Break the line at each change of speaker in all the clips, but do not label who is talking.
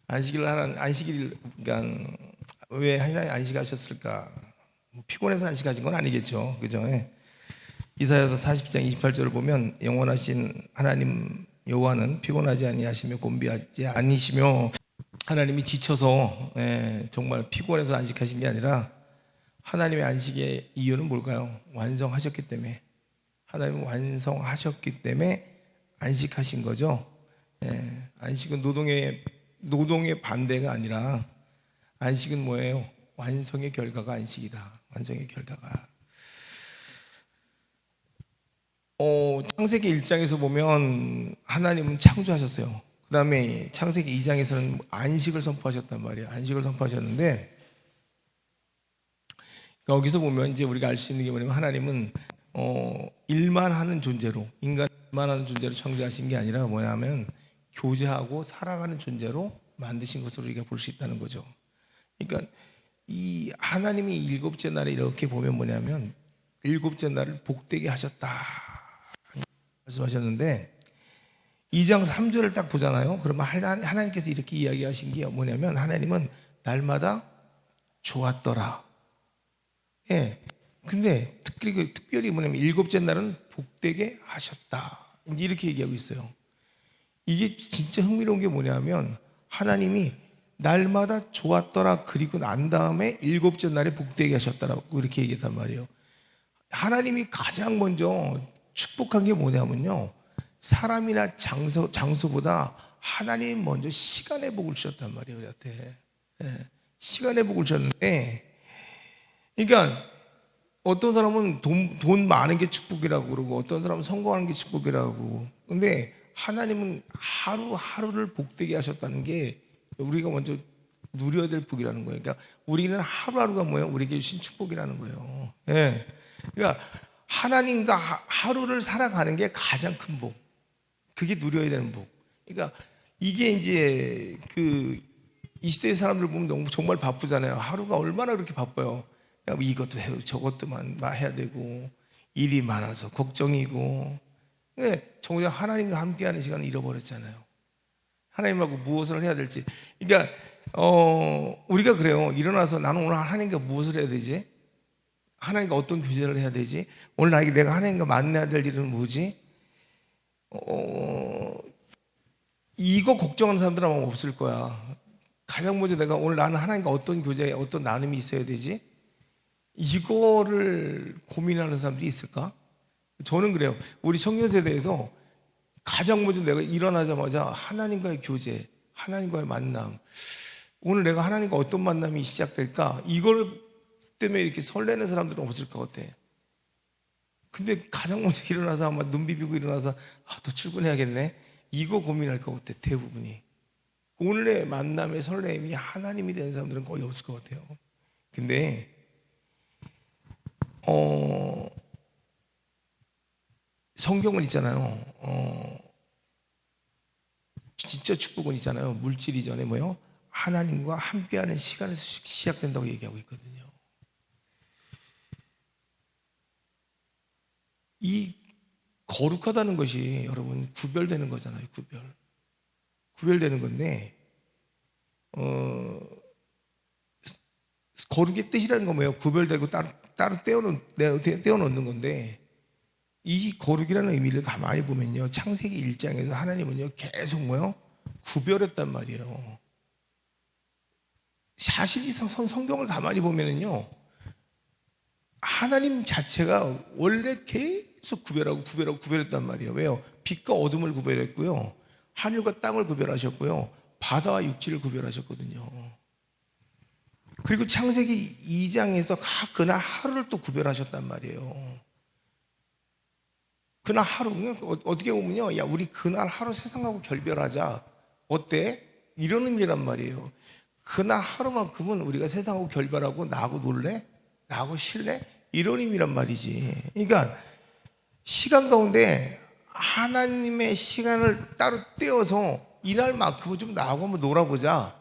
안식일, 그러니까 왜 하나님 안식하셨을까? 피곤해서 안식하신 건 아니겠죠, 그죠? 예. 이사야서 40장 28절을 보면 영원하신 하나님 여호와는 피곤하지 아니하시며 곤비하지 아니시며, 하나님이 지쳐서 정말 피곤해서 안식하신 게 아니라 하나님의 안식의 이유는 뭘까요? 완성하셨기 때문에, 하나님은 완성하셨기 때문에 안식하신 거죠. 안식은 노동의 반대가 아니라, 안식은 뭐예요? 완성의 결과가 안식이다. 완성의 결과가. 창세기 1장에서 보면 하나님은 창조하셨어요. 그 다음에 창세기 2장에서는 안식을 선포하셨단 말이에요. 안식을 선포하셨는데, 여기서 보면 이제 우리가 알 수 있는 게 뭐냐면, 하나님은 일만 하는 존재로, 인간 일만 하는 존재로 창조하신 게 아니라 뭐냐면 교제하고 살아가는 존재로 만드신 것으로 우리가 볼 수 있다는 거죠. 그러니까 이 하나님이 일곱째 날에 이렇게 보면 뭐냐면 일곱째 날을 복되게 하셨다 말씀하셨는데, 2장 3절을 딱 보잖아요. 그러면 하나님께서 이렇게 이야기하신 게 뭐냐면, 하나님은 날마다 좋았더라. 근데 특별히 뭐냐면 일곱째 날은 복되게 하셨다, 이제 이렇게 얘기하고 있어요. 이게 진짜 흥미로운 게 뭐냐면, 하나님이 날마다 좋았더라 그리고 난 다음에 일곱째 날에 복되게 하셨다라고 이렇게 얘기했단 말이에요. 하나님이 가장 먼저 축복한 게 뭐냐면요, 사람이나 장소보다 하나님 먼저 시간의 복을 주셨단 말이에요, 우리한테. 시간의 복을 주셨는데, 그러니까 어떤 사람은 돈 많은 게 축복이라고 그러고, 어떤 사람은 성공하는 게 축복이라고. 근데 하나님은 하루하루를 복되게 하셨다는 게 우리가 먼저 누려야 될 복이라는 거예요. 그러니까 우리는 하루하루가 뭐예요? 우리에게 주신 축복이라는 거예요. 그러니까 하나님과 하루를 살아가는 게 가장 큰 복. 그게 누려야 되는 복. 그러니까 이게 이제 이 시대의 사람들 보면 너무 정말 바쁘잖아요. 하루가 얼마나 그렇게 바빠요. 이것도 해야 되고 저것도 해야 되고, 일이 많아서 걱정이고. 정작 하나님과 함께하는 시간을 잃어버렸잖아요. 하나님하고 무엇을 해야 될지. 그러니까 우리가 그래요. 일어나서 나는 오늘 하나님과 무엇을 해야 되지? 하나님과 어떤 교제를 해야 되지? 오늘 내가 하나님과 만나야 될 일은 뭐지? 이거 걱정하는 사람들은 아마 없을 거야. 가장 먼저 내가 오늘 나는 하나님과 어떤 교제, 어떤 나눔이 있어야 되지? 이거를 고민하는 사람들이 있을까? 저는 그래요. 우리 청년 세대에서 가장 먼저 내가 일어나자마자 하나님과의 교제, 하나님과의 만남, 오늘 내가 하나님과 어떤 만남이 시작될까? 이걸 때문에 이렇게 설레는 사람들은 없을 것 같아. 근데 가장 먼저 일어나서 아마 눈 비비고 일어나서 또 출근해야겠네, 이거 고민할 것 같아, 대부분이. 오늘의 만남의 설렘이 하나님이 되는 사람들은 거의 없을 것 같아요. 근데 성경은 있잖아요. 진짜 축복은 있잖아요. 물질 이전에 뭐요? 하나님과 함께하는 시간에서 시작된다고 얘기하고 있거든요. 이 거룩하다는 것이 여러분 구별되는 거잖아요. 구별되는 건데, 거룩의 뜻이라는 건 뭐예요? 구별되고 따로 떼어놓는 건데, 이 거룩이라는 의미를 가만히 보면요, 창세기 1장에서 하나님은요 계속 뭐요? 구별했단 말이에요. 사실 이 성경을 가만히 보면은요, 하나님 자체가 원래 계속 구별했단 말이에요. 왜요? 빛과 어둠을 구별했고요, 하늘과 땅을 구별하셨고요, 바다와 육지를 구별하셨거든요. 그리고 창세기 2장에서 그날 하루를 또 구별하셨단 말이에요. 그날 하루, 어떻게 보면요, 야 우리 그날 하루 세상하고 결별하자, 어때? 이런 의미란 말이에요. 그날 하루만큼은 우리가 세상하고 결별하고 나하고 놀래? 나하고 쉴래? 이런 의미란 말이지. 그러니까 시간 가운데 하나님의 시간을 따로 떼어서 이날만큼은 좀 나하고 한번 놀아보자,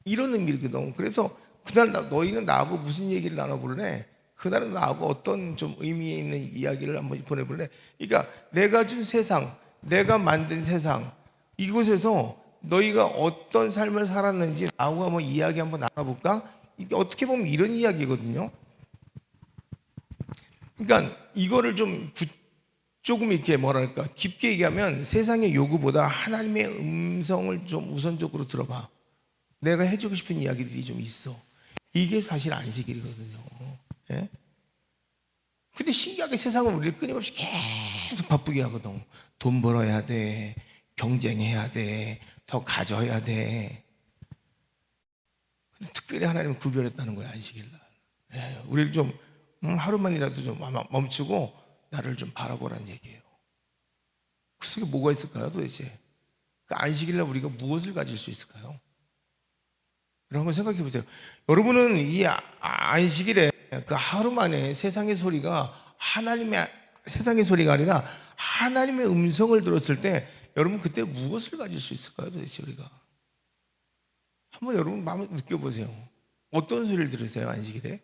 이런 의미거든. 그래서 그날 너희는 나하고 무슨 얘기를 나눠볼래? 그날은 나하고 어떤 좀 의미 있는 이야기를 한번 보내볼래? 그러니까 내가 준 세상, 내가 만든 세상, 이곳에서 너희가 어떤 삶을 살았는지 나하고 한번 이야기 한번 나눠볼까? 이게 어떻게 보면 이런 이야기거든요. 그러니까 이거를 좀 조금 이렇게 뭐랄까 깊게 얘기하면 세상의 요구보다 하나님의 음성을 좀 우선적으로 들어봐. 내가 해주고 싶은 이야기들이 좀 있어. 이게 사실 안식일이거든요. 예? 근데 신기하게 세상은 우리를 끊임없이 계속 바쁘게 하거든. 돈 벌어야 돼. 경쟁해야 돼. 더 가져야 돼. 근데 특별히 하나님은 구별했다는 거야, 안식일 날. 예, 우리를 좀 하루만이라도 좀 멈추고 나를 좀 바라보라는 얘기예요. 그 속에 뭐가 있을까요, 도대체? 그 안식일 날 우리가 무엇을 가질 수 있을까요? 여러분 한번 생각해 보세요. 여러분은 이 안식일에 그 하루 만에 세상의 소리가 세상의 소리가 아니라 하나님의 음성을 들었을 때 여러분 그때 무엇을 가질 수 있을까요, 도대체 우리가? 한번 여러분 마음에 느껴보세요. 어떤 소리를 들으세요, 안식일에?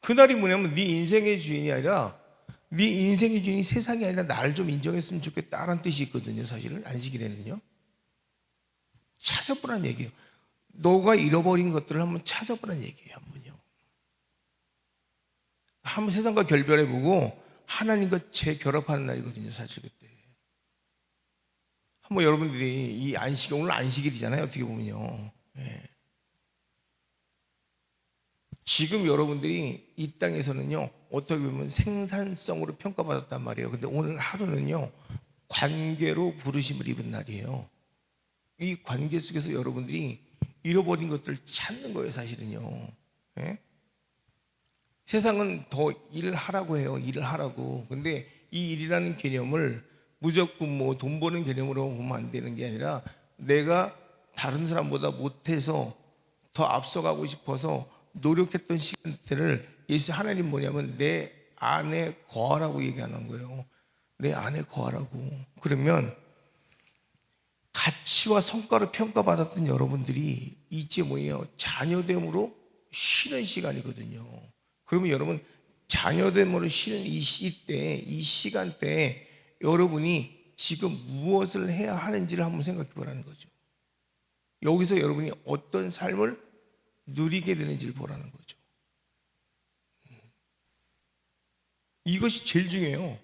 그날이 뭐냐면 네 인생의 주인이 아니라 네 인생의 주인이 세상이 아니라 나를 좀 인정했으면 좋겠다라는 뜻이 있거든요. 사실은 안식일에는요. 찾아보라는 얘기예요. 너가 잃어버린 것들을 한번 찾아보라는 얘기예요. 한번 세상과 결별해보고 하나님과 재결합하는 날이거든요. 사실 그때. 한번 여러분들이 이 오늘 안식일이잖아요. 어떻게 보면요. 예. 지금 여러분들이 이 땅에서는요, 어떻게 보면 생산성으로 평가받았단 말이에요. 근데 오늘 하루는요, 관계로 부르심을 입은 날이에요. 이 관계 속에서 여러분들이 잃어버린 것들을 찾는 거예요, 사실은요. 예? 세상은 더 일하라고 해요, 일을 하라고. 근데 이 일이라는 개념을 무조건 뭐 돈 버는 개념으로 보면 안 되는 게 아니라 내가 다른 사람보다 못해서 더 앞서가고 싶어서 노력했던 시간들을 예수 하나님 뭐냐면 내 안에 거하라고 얘기하는 거예요. 내 안에 거하라고. 그러면 가치와 성과를 평가받았던 여러분들이 이제 뭐예요? 자녀됨으로 쉬는 시간이거든요. 그러면 여러분 자녀됨으로 쉬는 이 시대, 이 시간대에 여러분이 지금 무엇을 해야 하는지를 한번 생각해 보라는 거죠. 여기서 여러분이 어떤 삶을 누리게 되는지를 보라는 거죠. 이것이 제일 중요해요.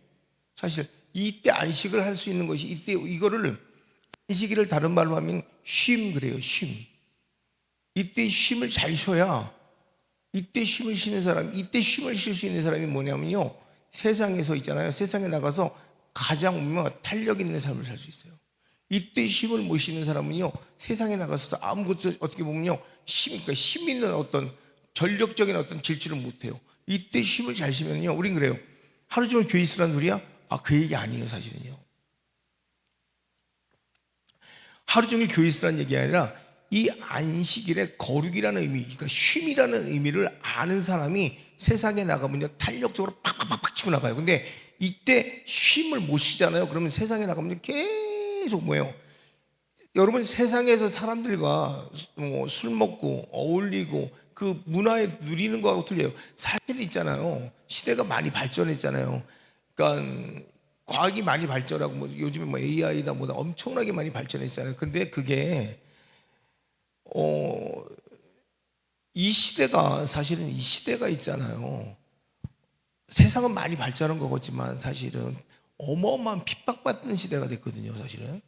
사실 이때 안식을 할 수 있는 것이 이때 이거를 안식일을 다른 말로 하면 쉼 그래요. 쉼. 이때 쉼을 잘 쉬어야 이때 쉼을 쉬는 사람, 이때 쉼을 쉴 수 있는 사람이 뭐냐면요. 세상에서 있잖아요. 세상에 나가서 가장 탄력 있는 삶을 살 수 있어요. 이때 쉼을 못 쉬는 사람은요. 세상에 나가서도 아무것도 어떻게 보면요. 그러니까 힘 있는 어떤 전력적인 어떤 질주를 못 해요. 이때 쉼을 잘 쉬면요. 우린 그래요. 하루 종일 교회 있으라는 소리야? 그 얘기 아니에요, 사실은요. 하루 종일 교회 있으라는 얘기 아니라 이 안식일의 거룩이라는 의미, 그러니까 쉼이라는 의미를 아는 사람이 세상에 나가면요 탄력적으로 팍팍팍 치고 나가요. 근데 이때 쉼을 못 쉬잖아요. 그러면 세상에 나가면 계속 뭐예요? 여러분 세상에서 사람들과 술 먹고 어울리고 그 문화에 누리는 거하고 틀려요. 사실 있잖아요. 시대가 많이 발전했잖아요. 그러니까 과학이 많이 발전하고 뭐 요즘에 뭐 AI다 뭐다 엄청나게 많이 발전했잖아요. 근데 그게 이 시대가 사실은 이 시대가 있잖아요. 세상은 많이 발전한 거겠지만 사실은 어마어마한 핍박받는 시대가 됐거든요. 사실은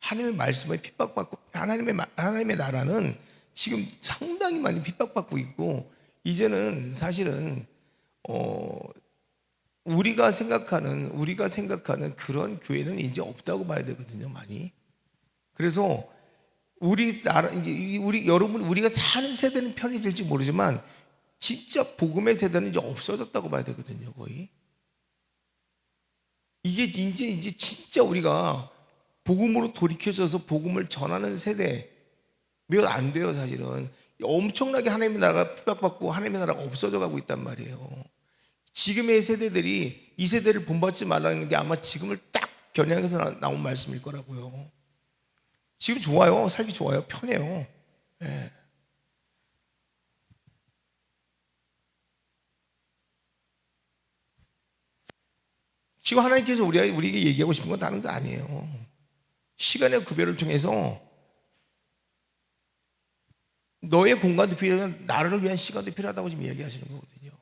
하나님의 말씀에 핍박받고 하나님의 나라는 지금 상당히 많이 핍박받고 있고 이제는 사실은 우리가 생각하는 그런 교회는 이제 없다고 봐야 되거든요. 많이. 그래서 우리가 사는 세대는 편해질지 모르지만 진짜 복음의 세대는 이제 없어졌다고 봐야 되거든요, 거의. 이게 이제 진짜 우리가 복음으로 돌이켜져서 복음을 전하는 세대 몇 안 돼요, 사실은. 엄청나게 하나님의 나라가 핍박받고 하나님의 나라가 없어져 가고 있단 말이에요. 지금의 세대들이 이 세대를 본받지 말라는 게 아마 지금을 딱 겨냥해서 나온 말씀일 거라고요. 지금 좋아요. 살기 좋아요. 편해요. 예. 지금 하나님께서 우리에게 얘기하고 싶은 건 다른 거 아니에요. 시간의 구별을 통해서 너의 공간도 필요하면 나를 위한 시간도 필요하다고 지금 이야기하시는 거거든요.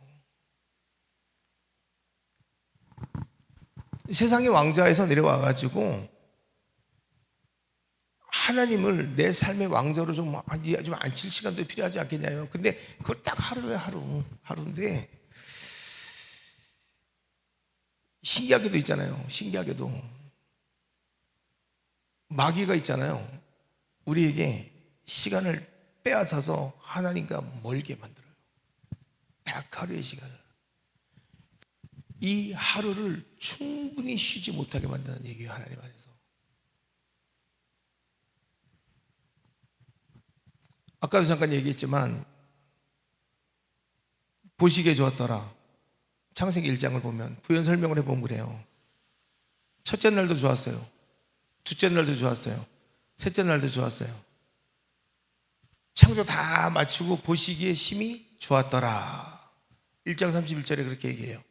세상의 왕좌에서 내려와가지고 하나님을 내 삶의 왕좌로 좀 앉힐 시간도 필요하지 않겠냐요. 근데 그걸 딱 하루에 하루인데 신기하게도 있잖아요. 신기하게도 마귀가 있잖아요. 우리에게 시간을 빼앗아서 하나님과 멀게 만들어요. 딱 하루의 시간을. 이 하루를 충분히 쉬지 못하게 만드는 얘기예요. 하나님 안에서. 아까도 잠깐 얘기했지만 보시기에 좋았더라. 창세기 1장을 보면 부연 설명을 해보면 그래요. 첫째 날도 좋았어요. 둘째 날도 좋았어요. 셋째 날도 좋았어요. 창조 다 마치고 보시기에 심히 좋았더라. 1장 31절에 그렇게 얘기해요.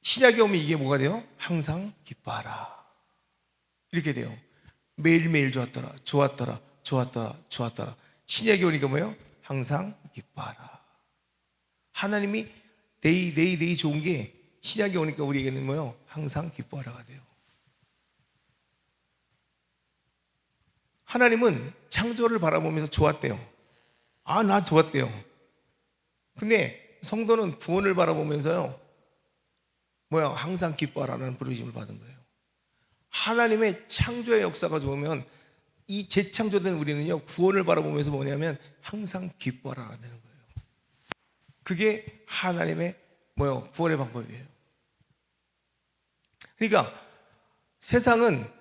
신약에 오면 이게 뭐가 돼요? 항상 기뻐하라. 이렇게 돼요. 매일매일 좋았더라. 좋았더라. 좋았더라. 좋았더라. 신약에 오니까 뭐예요? 항상 기뻐하라. 하나님이 데이 좋은 게 신약에 오니까 우리에게는 뭐예요? 항상 기뻐하라가 돼요. 하나님은 창조를 바라보면서 좋았대요. 나 좋았대요. 근데 성도는 구원을 바라보면서요, 항상 기뻐하라는 부르심을 받은 거예요. 하나님의 창조의 역사가 좋으면 이 재창조된 우리는요, 구원을 바라보면서 항상 기뻐하라가 되는 거예요. 그게 하나님의 구원의 방법이에요. 그러니까 세상은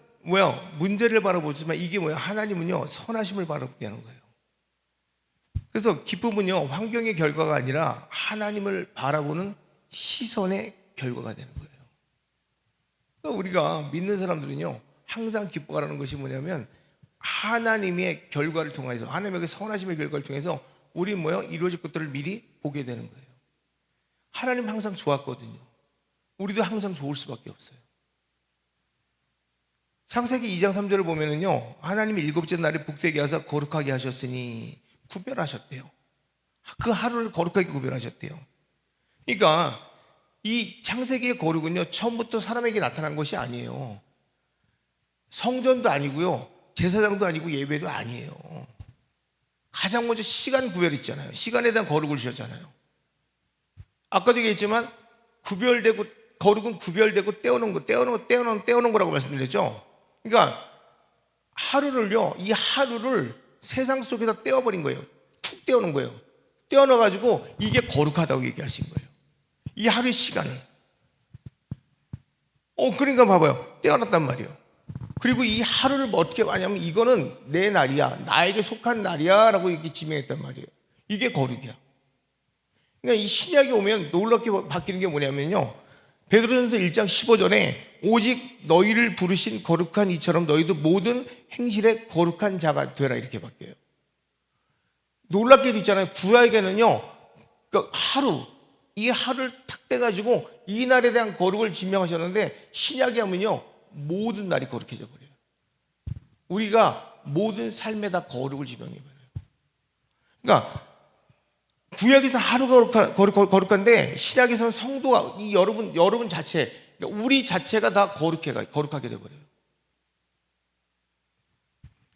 문제를 바라보지만 이게 하나님은요, 선하심을 바라보게 하는 거예요. 그래서 기쁨은요, 환경의 결과가 아니라 하나님을 바라보는 시선의 결과가 되는 거예요. 그러니까 우리가 믿는 사람들은요, 항상 기뻐하라는 것이 하나님의 결과를 통해서, 하나님의 선하심의 결과를 통해서 우리 이루어질 것들을 미리 보게 되는 거예요. 하나님 항상 좋았거든요. 우리도 항상 좋을 수밖에 없어요. 창세기 2장 3절을 보면은요, 하나님이 일곱째 날에 북되게 하사 거룩하게 하셨으니 구별하셨대요. 그 하루를 거룩하게 구별하셨대요. 그러니까 이 창세기의 거룩은요, 처음부터 사람에게 나타난 것이 아니에요. 성전도 아니고요, 제사장도 아니고 예배도 아니에요. 가장 먼저 시간 구별이 있잖아요. 시간에 대한 거룩을 주셨잖아요. 아까도 얘기했지만 거룩은 구별되고 떼어놓은 거라고 말씀드렸죠. 그러니까 이 하루를 세상 속에서 떼어버린 거예요. 툭 떼어놓은 거예요. 떼어넣어가지고 이게 거룩하다고 얘기하신 거예요. 이 하루의 시간을. 그러니까 봐봐요. 떼어놨단 말이에요. 그리고 이 하루를 어떻게 하냐면 이거는 내 날이야. 나에게 속한 날이야. 라고 이렇게 지명했단 말이에요. 이게 거룩이야. 그러니까 이 신약이 오면 놀랍게 바뀌는 게 뭐냐면요, 베드로전서 1장 15절에 오직 너희를 부르신 거룩한 이처럼 너희도 모든 행실에 거룩한 자가 되라 이렇게 바뀌어요. 놀랍게도 있잖아요. 구약에는요, 이 하루를 탁 떼가지고 이 날에 대한 거룩을 지명하셨는데 신약에 하면요, 모든 날이 거룩해져 버려요. 우리가 모든 삶에다 거룩을 지명해버려요. 그러니까 구약에서 하루가 거룩한데 신약에서는 성도가, 여러분 자체, 그러니까 우리 자체가 다 거룩하게 돼버려요.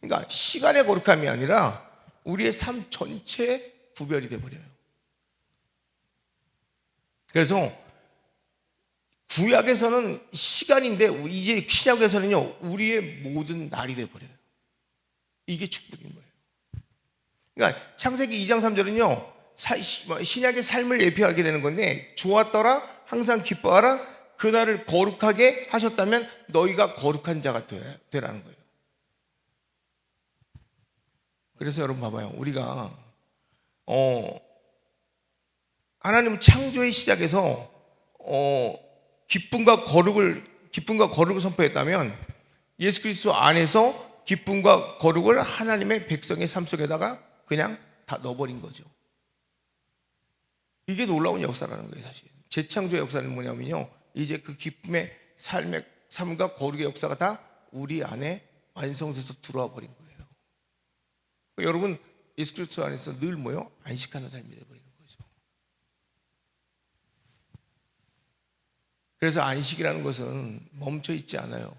그러니까 시간의 거룩함이 아니라 우리의 삶 전체에 구별이 돼버려요. 그래서 구약에서는 시간인데 이제 신약에서는요, 우리의 모든 날이 돼버려요. 이게 축복인 거예요. 그러니까 창세기 2장 3절은요, 신약의 삶을 예표하게 되는 건데, 좋았더라, 항상 기뻐하라, 그날을 거룩하게 하셨다면 너희가 거룩한 자가 되라는 거예요. 그래서 여러분 봐봐요. 우리가 하나님 창조의 시작에서 기쁨과 거룩을 선포했다면 예수 그리스도 안에서 기쁨과 거룩을 하나님의 백성의 삶 속에다가 그냥 다 넣어버린 거죠. 이게 놀라운 역사라는 거예요. 사실 재창조의 역사는 뭐냐면요, 이제 그 기쁨의 삶의 삶과 거룩의 역사가 다 우리 안에 완성돼서 들어와 버린 거예요. 그러니까 여러분 예수 그리스도 안에서 늘 뭐요? 안식하는 삶이 되어버리는 거죠. 그래서 안식이라는 것은 멈춰 있지 않아요.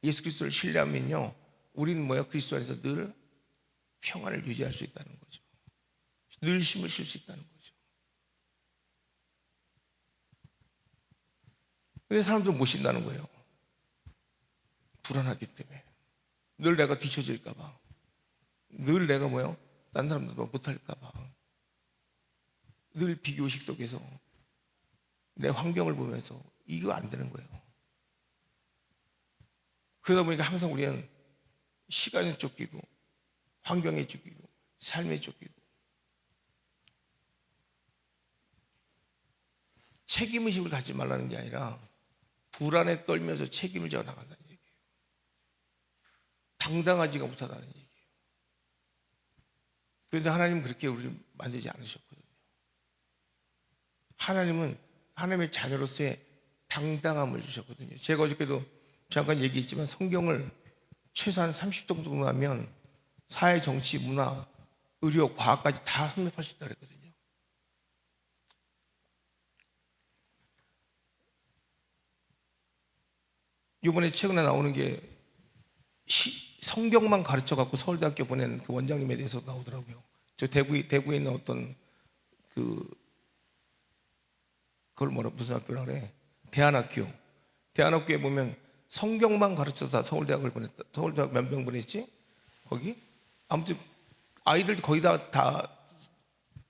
예수 그리스도를 신뢰하면요, 우리는 뭐요? 그리스도 안에서 늘 평안을 유지할 수 있다는 거죠. 늘 힘을 쉴 수 있다는 거죠. 근데 사람들은 못 쉰다는 거예요. 불안하기 때문에. 늘 내가 뒤처질까 봐. 늘 내가 뭐요? 딴 사람들보다 못할까 봐. 늘 비교식 속에서 내 환경을 보면서 이거 안 되는 거예요. 그러다 보니까 항상 우리는 시간에 쫓기고 환경에 쫓기고 삶에 쫓기고 책임의식을 갖지 말라는 게 아니라 불안에 떨면서 책임을 져 나간다는 얘기예요. 당당하지가 못하다는 얘기예요. 그런데 하나님은 그렇게 우리를 만들지 않으셨거든요. 하나님은 하나님의 자녀로서의 당당함을 주셨거든요. 제가 어저께도 잠깐 얘기했지만 성경을 최소한 30 정도 하면 사회, 정치, 문화, 의료, 과학까지 다 섭렵할 수 있다고 그랬거든요. 이번에 최근에 나오는 게 성경만 가르쳐 갖고 서울대학교 보낸 그 원장님에 대해서 나오더라고요. 저 대구에 있는 어떤 그걸 무슨 학교라 그래? 대안학교. 대안학교에 보면 성경만 가르쳐서 서울대학을 보냈다. 서울대학 몇 명 보냈지? 거기? 아무튼 아이들 거의 다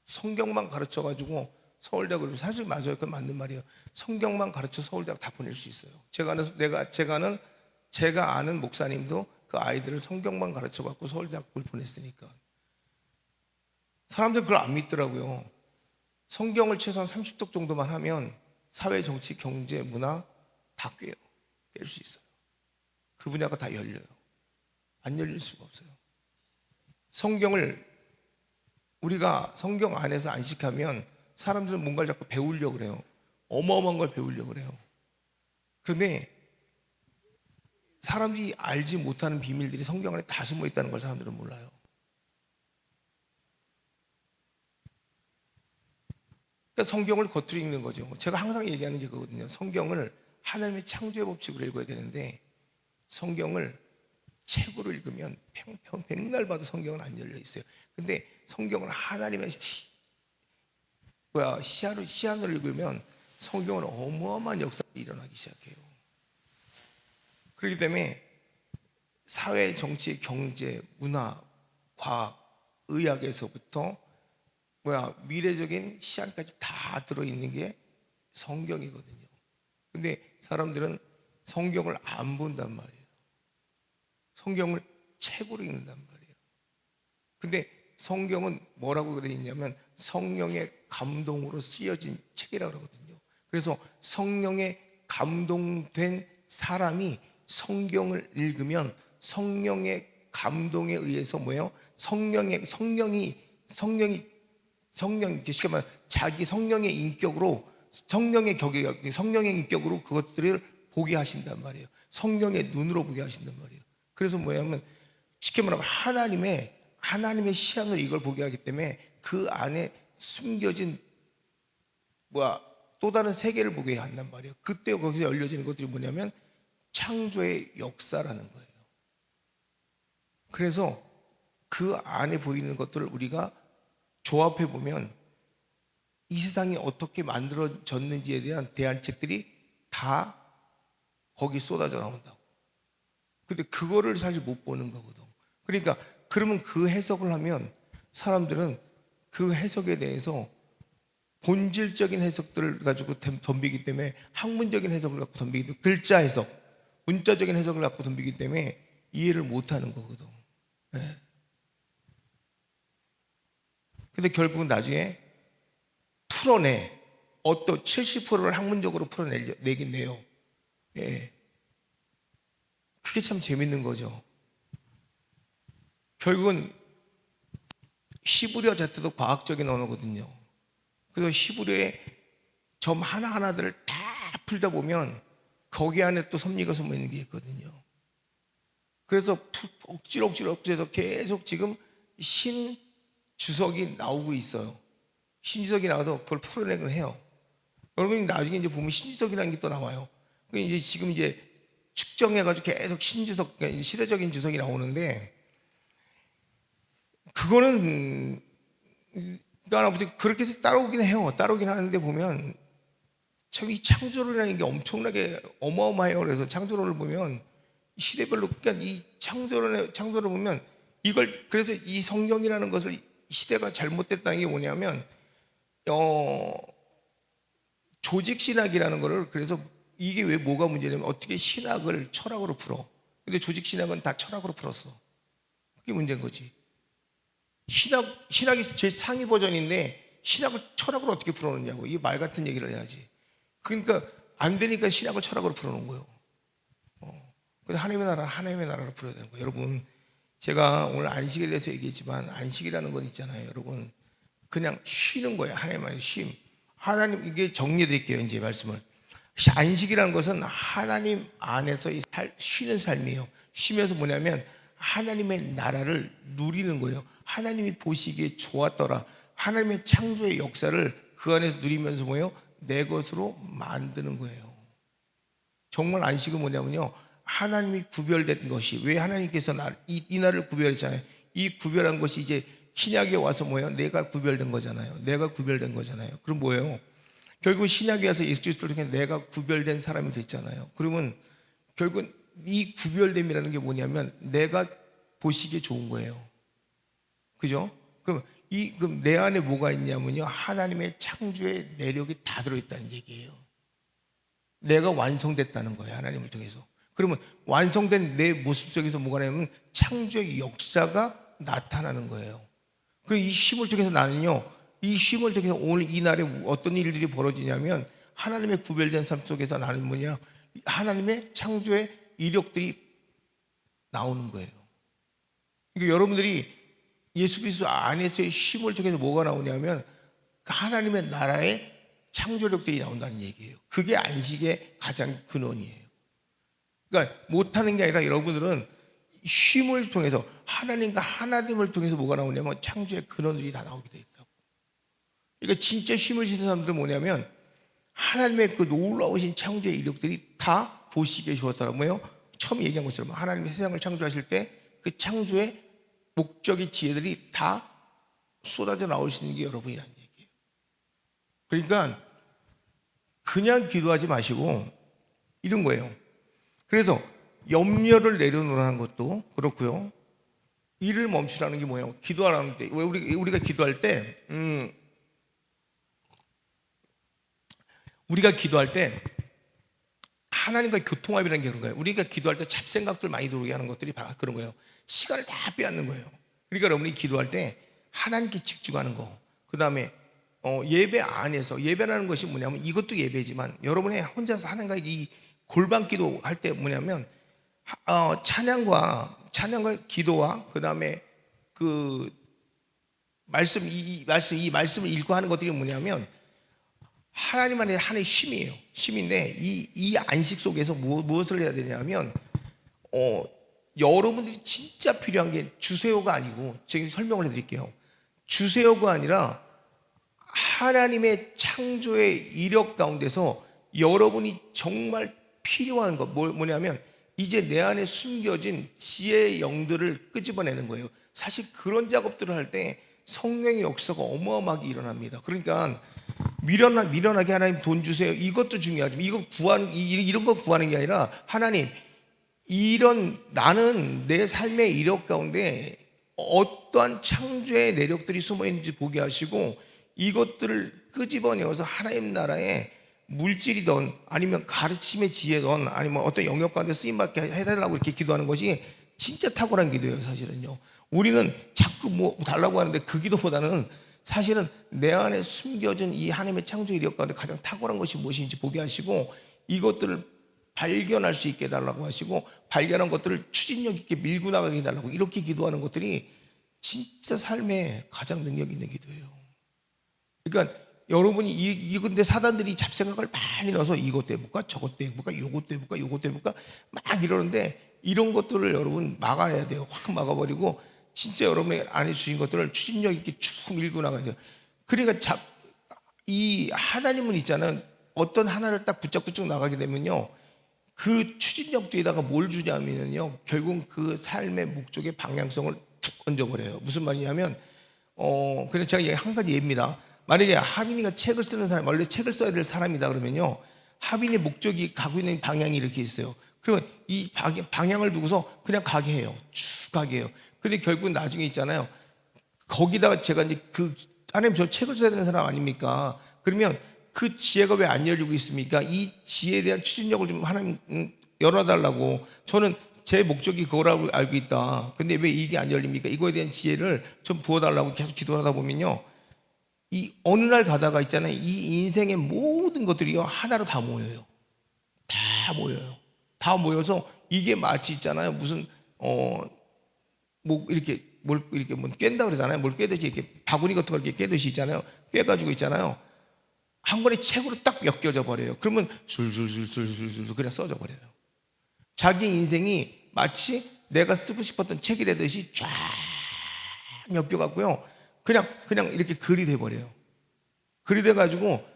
성경만 가르쳐 가지고 서울대학을, 사실 맞아요. 그건 맞는 말이에요. 성경만 가르쳐 서울대학 다 보낼 수 있어요. 제가 아는 목사님도 그 아이들을 성경만 가르쳐 갖고 서울대학을 보냈으니까. 사람들 그걸 안 믿더라고요. 성경을 최소한 30독 정도만 하면 사회, 정치, 경제, 문화 다 깰 수 있어요. 그 분야가 다 열려요. 안 열릴 수가 없어요. 성경을 우리가 성경 안에서 안식하면 사람들은 뭔가를 자꾸 배우려고 그래요. 어마어마한 걸 배우려고 그래요. 그런데 사람들이 알지 못하는 비밀들이 성경 안에 다 숨어 있다는 걸 사람들은 몰라요. 그러니까 성경을 겉으로 읽는 거죠. 제가 항상 얘기하는 게 그거거든요. 성경을 하나님의 창조의 법칙으로 읽어야 되는데 성경을 책으로 읽으면 백날 봐도 성경은 안 열려 있어요. 근데 성경을 하나님의 시안으로 읽으면 성경은 어마어마한 역사가 일어나기 시작해요. 그렇기 때문에 사회, 정치, 경제, 문화, 과학, 의학에서부터 미래적인 시안까지 다 들어있는 게 성경이거든요. 근데 사람들은 성경을 안 본단 말이에요. 성경을 책으로 읽는단 말이에요. 근데 성경은 뭐라고 되어 있냐면 성령의 감동으로 쓰여진 책이라고 그러거든요. 그래서 성령의 감동된 사람이 성경을 읽으면 성령의 감동에 의해서 성령이 쉽게 말하면 자기 성령의 인격으로 성령의 인격으로 그것들을 보게 하신단 말이에요. 성령의 눈으로 보게 하신단 말이에요. 그래서 쉽게 말하면 하나님의 시향으로 이걸 보게 하기 때문에 그 안에 숨겨진 또 다른 세계를 보게 한단 말이에요. 그때 거기서 열려지는 것들이 뭐냐면 창조의 역사라는 거예요. 그래서 그 안에 보이는 것들을 우리가 조합해 보면 이 세상이 어떻게 만들어졌는지에 대한 대안책들이 다 거기 쏟아져 나온다고. 근데 그거를 사실 못 보는 거거든. 그러니까 그러면 그 해석을 하면 사람들은 그 해석에 대해서 본질적인 해석들을 가지고 덤비기 때문에 학문적인 해석을 갖고 덤비기 때문에 글자 해석, 문자적인 해석을 갖고 덤비기 때문에 이해를 못하는 거거든. 네. 근데 결국은 나중에 풀어내. 어떤 70%를 학문적으로 풀어내긴 내요. 예. 그게 참 재밌는 거죠. 결국은 히브리어 자체도 과학적인 언어거든요. 그래서 히브리어의 점 하나하나들을 다 풀다 보면 거기 안에 또 섭리가 숨어 있는 게 있거든요. 그래서 억지로 계속 지금 신주석이 나오고 있어요. 신주석이 나와서 그걸 풀어내긴 해요. 여러분이 나중에 이제 보면 신주석이라는 게 또 나와요. 그 이제 지금 이제 측정해가지고 계속 신주석, 그러니까 시대적인 주석이 나오는데, 그거는 그러니까 아무튼 그렇게 해서 따라오긴 해요. 따라오긴 하는데 보면 참 이 창조론이라는 게 엄청나게 어마어마해요. 그래서 창조론을 보면 시대별로, 그러니까 이 창조론을 보면 이걸, 그래서 이 성경이라는 것을 시대가 잘못됐다는 게 뭐냐면 조직신학이라는 거를, 그래서 이게 왜 뭐가 문제냐면 어떻게 신학을 철학으로 풀어. 근데 조직신학은 다 철학으로 풀었어. 그게 문제인 거지. 신학이 제 상위 버전인데 신학을 철학으로 어떻게 풀어놓냐고. 이게 말 같은 얘기를 해야지. 그러니까 안 되니까 신학을 철학으로 풀어놓은 거예요. 그래서 하나님의 나라를 풀어야 되는 거예요. 여러분, 제가 오늘 안식에 대해서 얘기했지만 안식이라는 건 있잖아요. 여러분, 그냥 쉬는 거예요. 하나님만의 쉼. 하나님, 이게 정리해 드릴게요. 이제 말씀을. 안식이라는 것은 하나님 안에서 쉬는 삶이에요. 쉬면서 뭐냐면 하나님의 나라를 누리는 거예요. 하나님이 보시기에 좋았더라. 하나님의 창조의 역사를 그 안에서 누리면서 뭐예요? 내 것으로 만드는 거예요. 정말 안식은 뭐냐면요, 하나님이 구별된 것이, 왜 하나님께서 이 날을 구별했잖아요. 이 구별한 것이 이제 신약에 와서 뭐예요? 내가 구별된 거잖아요. 내가 구별된 거잖아요. 그럼 뭐예요? 결국 신약에 와서 예수 그리스도를 통해 내가 구별된 사람이 됐잖아요. 그러면 결국은 이 구별됨이라는 게 뭐냐면 내가 보시기에 좋은 거예요. 그죠? 그럼 내 안에 뭐가 있냐면요, 하나님의 창조의 내력이 다 들어있다는 얘기예요. 내가 완성됐다는 거예요. 하나님을 통해서. 그러면 완성된 내 모습 속에서 뭐가 나냐면 창조의 역사가 나타나는 거예요. 그리고 이 쉼을 통해서 나는요, 이 쉼을 통해서 오늘 이 날에 어떤 일들이 벌어지냐면 하나님의 구별된 삶 속에서 나는 뭐냐, 하나님의 창조의 이력들이 나오는 거예요. 그러니까 여러분들이 예수 그리스도 안에서의 쉼을 통해서 뭐가 나오냐면 하나님의 나라의 창조력들이 나온다는 얘기예요. 그게 안식의 가장 근원이에요. 그러니까 못하는 게 아니라 여러분들은 쉼을 통해서 하나님을 통해서 뭐가 나오냐면 창조의 근원들이 다 나오게 돼 있다고. 그러니까 진짜 쉼을 쉬는 사람들은 뭐냐면 하나님의 그 놀라우신 창조의 이력들이 다 보시기에 좋았다라고. 뭐예요? 처음 얘기한 것처럼 하나님이 세상을 창조하실 때 그 창조의 목적의 지혜들이 다 쏟아져 나올 수 있는 게 여러분이라는 얘기예요. 그러니까 그냥 기도하지 마시고 이런 거예요. 그래서 염려를 내려놓으라는 것도 그렇고요. 일을 멈추라는 게 뭐예요? 기도하라는 때, 우리가 기도할 때, 하나님과 교통합이라는 게 그런 거예요. 우리가 기도할 때 잡생각들 많이 들어오게 하는 것들이 그런 거예요. 시간을 다 빼앗는 거예요. 그러니까 여러분이 기도할 때 하나님께 집중하는 거. 그 다음에 예배 안에서, 예배라는 것이 뭐냐면 이것도 예배지만 여러분이 혼자서 하나님과 이 골방 기도 할 때 뭐냐면 찬양과 기도와 그 다음에 그 이 말씀을 읽고 하는 것들이 뭐냐면 하나님 안에 하나의 쉼이에요. 쉼인데 이 안식 속에서 무엇을 해야 되냐면 여러분들이 진짜 필요한 게 주세요가 아니고, 제가 설명을 해드릴게요. 주세요가 아니라 하나님의 창조의 이력 가운데서 여러분이 정말 필요한 거 뭐냐면 이제 내 안에 숨겨진 지혜의 영들을 끄집어내는 거예요. 사실 그런 작업들을 할 때 성령의 역사가 어마어마하게 일어납니다. 그러니까 미련하게 하나님 돈 주세요, 이것도 중요하지만 이런 거 구하는 게 아니라 하나님, 나는 내 삶의 이력 가운데 어떠한 창조의 내력들이 숨어 있는지 보게 하시고 이것들을 끄집어내어서 하나님 나라의 물질이든 아니면 가르침의 지혜든 아니면 어떤 영역 가운데 쓰임받게 해달라고 이렇게 기도하는 것이 진짜 탁월한 기도예요. 사실은요, 우리는 자꾸 뭐 달라고 하는데 그 기도보다는 사실은 내 안에 숨겨진 이 하나님의 창조 이력 가운데 가장 탁월한 것이 무엇인지 보게 하시고 이것들을 발견할 수 있게 해달라고 하시고 발견한 것들을 추진력 있게 밀고 나가게 해달라고, 이렇게 기도하는 것들이 진짜 삶에 가장 능력 있는 기도예요. 그러니까 여러분이 근데 사단들이 잡생각을 많이 넣어서 이것 도 해볼까, 저것 도 해볼까, 요것 도 해볼까, 요것 도 해볼까 막 이러는데, 이런 것들을 여러분 막아야 돼요. 확 막아버리고 진짜 여러분의 안에 주신 것들을 추진력 있게 쭉 밀고 나가야 돼요. 그러니까 이 하나님은 있잖아요. 어떤 하나를 딱 붙잡고 쭉 나가게 되면요, 그 추진력 뒤에다가 뭘 주냐면요, 결국 그 삶의 목적의 방향성을 툭 얹어버려요. 무슨 말이냐면, 그래서 제가 한 가지 예입니다. 만약에 하빈이가 책을 쓰는 사람, 원래 책을 써야 될 사람이다 그러면요, 하빈의 목적이 가고 있는 방향이 이렇게 있어요. 그러면 이 방향을 두고서 그냥 가게 해요. 쭉 가게 해요. 근데 결국 나중에 있잖아요, 거기다가 제가 이제 하나님, 저 책을 써야 되는 사람 아닙니까? 그러면 그 지혜가 왜 안 열리고 있습니까? 이 지혜에 대한 추진력을 좀 하나님 열어달라고. 저는 제 목적이 그거라고 알고 있다. 근데 왜 이게 안 열립니까? 이거에 대한 지혜를 좀 부어달라고 계속 기도하다 보면요, 이 어느 날 가다가 있잖아요, 이 인생의 모든 것들이요 하나로 다 모여요. 다 모여요. 다 모여서 이게 마치 있잖아요, 무슨 뭐 이렇게 뭘 이렇게 뭐 깬다 그러잖아요. 뭘 깨듯이 이렇게 바구니 같은 걸 이렇게 깨듯이 있잖아요. 깨가지고 있잖아요. 한 번에 책으로 딱 엮여져 버려요. 그러면 술술술술술술 그냥 써져 버려요. 자기 인생이 마치 내가 쓰고 싶었던 책이 되듯이 쫙 엮여갖고요, 그냥 이렇게 글이 돼 버려요. 글이 돼 가지고,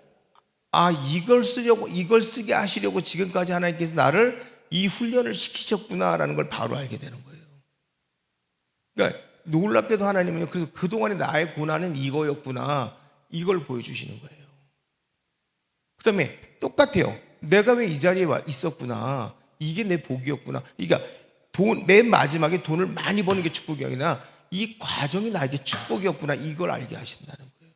아, 이걸 쓰게 하시려고 지금까지 하나님께서 나를 이 훈련을 시키셨구나라는 걸 바로 알게 되는 거예요. 그러니까 놀랍게도 하나님은요, 그래서 그동안의 나의 고난은 이거였구나, 이걸 보여주시는 거예요. 그 다음에 똑같아요. 내가 왜 이 자리에 있었구나, 이게 내 복이었구나. 그러니까 맨 마지막에 돈을 많이 버는 게 축복이 아니라 이 과정이 나에게 축복이었구나, 이걸 알게 하신다는 거예요.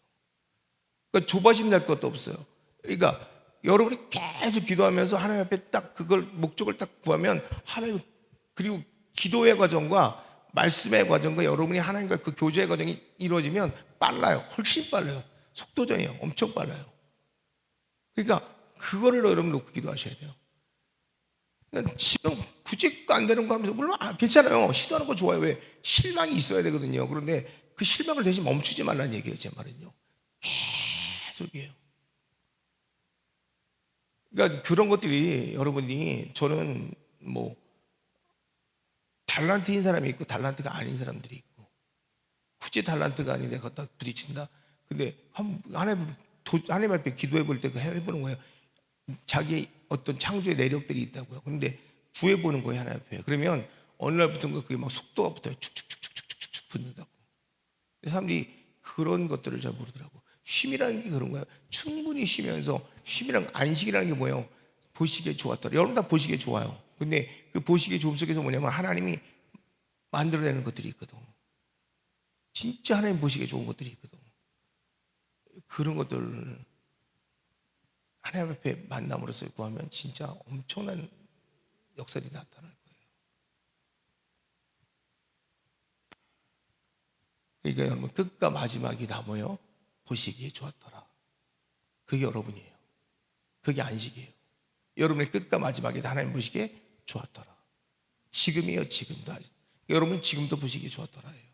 그러니까 조바심 날 것도 없어요. 그러니까 여러분이 계속 기도하면서 하나님 앞에 딱 그걸 목적을 딱 구하면 하나님, 그리고 기도의 과정과 말씀의 과정과 여러분이 하나님과 그 교제의 과정이 이루어지면 빨라요. 훨씬 빨라요. 속도전이에요. 엄청 빨라요. 그러니까 그거를 여러분 놓고 기도하셔야 돼요. 그러니까 지금 굳이 안 되는 거 하면서, 물론 괜찮아요. 시도하는 거 좋아요. 왜? 실망이 있어야 되거든요. 그런데 그 실망을 대신 멈추지 말라는 얘기예요. 제 말은요. 계속이에요. 그러니까 그런 것들이 여러분이, 저는 뭐 달란트인 사람이 있고 달란트가 아닌 사람들이 있고, 굳이 달란트가 아닌데 갖다 부딪힌다. 근데 하나님 앞에 기도해 볼 때 해보는 거예요. 자기 어떤 창조의 내력들이 있다고요. 그런데 구해 보는 거예요, 하나님 앞에. 그러면 어느 날부터인가 그게 막 속도가 붙어요. 축축축축축축 붙는다고. 사람들이 그런 것들을 잘 모르더라고. 쉼이라는 게 그런 거예요. 충분히 쉬면서, 쉼이랑 안식이라는 게 뭐예요? 보시기에 좋았더라. 여러분 다 보시기에 좋아요. 근데 그 보시기에 좋음 속에서 뭐냐면 하나님이 만들어내는 것들이 있거든. 진짜 하나님 보시기에 좋은 것들이 있거든. 그런 것들 하나님 앞에 만남으로써 구하면 진짜 엄청난 역사들이 나타날 거예요. 그러니까 여러분, 끝과 마지막이 다 뭐예요? 보시기에 좋았더라. 그게 여러분이에요. 그게 안식이에요. 여러분의 끝과 마지막이 다 하나님 보시기에 좋았더라. 지금이에요, 지금도. 여러분 지금도 보시기에 좋았더라예요.